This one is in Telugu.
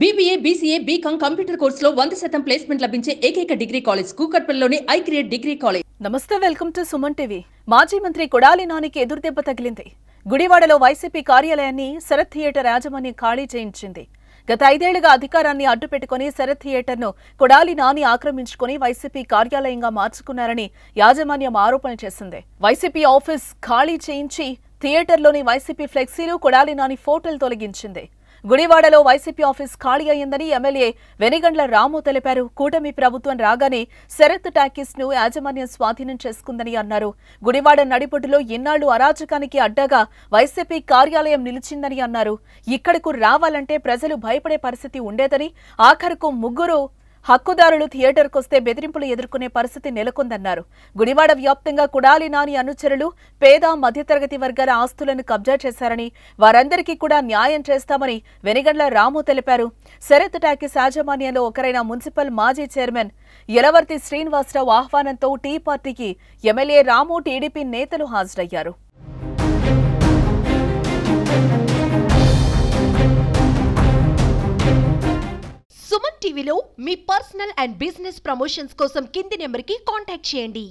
BBA, BCA, BCom కంప్యూటర్ కోర్సులో 100% ప్లేస్మెంట్ లభించే ఏకైక డిగ్రీ కాలేజ్ కూకట్పల్లిలోని ఐక్రియేట్ డిగ్రీ కాలేజ్. నమస్తే, వెల్కమ్ టు సుమన్ టీవీ. మాజీ మంత్రి కొడాలి నానికి ఎదురుదెబ్బ తగిలింది. గుడివాడలో వైసీపీ కార్యాలయాన్ని శరత్ థియేటర్ యాజమాన్యం ఖాళీ చేయించింది. గత 5 ఏళ్లుగా అధికారాన్ని అడ్డుపెట్టుకుని శరత్ థియేటర్ను కొడాలి నాని ఆక్రమించుకుని వైసీపీ కార్యాలయంగా మార్చుకున్నారని యాజమాన్యం ఆరోపణలు చేసింది. వైసీపీ ఆఫీస్ ఖాళీ చేయించి థియేటర్లోని వైసీపీ ఫ్లెక్సీలు, కొడాలి నాని ఫోటోలు తొలగించింది. గుడివాడలో వైసీపీ ఆఫీస్ ఖాళీ అయ్యిందని ఎమ్మెల్యే వెనిగండ్ల రాము తెలిపారు. కూటమి ప్రభుత్వం రాగానే శరత్ టాకీస్ ను యాజమాన్యం స్వాధీనం చేసుకుందని అన్నారు. గుడివాడ నడిబొడ్డులో ఇన్నాళ్లు అరాచకానికి అడ్డగా వైసీపీ కార్యాలయం నిలిచిందని అన్నారు. ఇక్కడకు రావాలంటే ప్రజలు భయపడే పరిస్థితి ఉండేదని, ఆఖరుకు 3 హక్కుదారులు థియేటర్కొస్తే బెదిరింపులు ఎదుర్కొనే పరిస్థితి నెలకొందన్నారు. గుడివాడ వ్యాప్తంగా కొడాలి నాని అనుచరులు పేద మధ్యతరగతి వర్గాల ఆస్తులను కబ్జా చేశారని, వారందరికీ కూడా న్యాయం చేస్తామని వెనిగండ్ల రాము తెలిపారు. శరత్ టాకీస్ యాజమాన్యంలో ఒకరైన మున్సిపల్ మాజీ చైర్మన్ యలవర్తి శ్రీనివాసరావు ఆహ్వానంతో టీ పార్టీకి ఎమ్మెల్యే రాము, టీడీపీ నేతలు హాజరయ్యారు. సుమన్ టీవీలో మీ పర్సనల్ అండ్ బిజినెస్ ప్రమోషన్స్ కోసం కింది నెంబర్కి కాంటాక్ట్ చేయండి.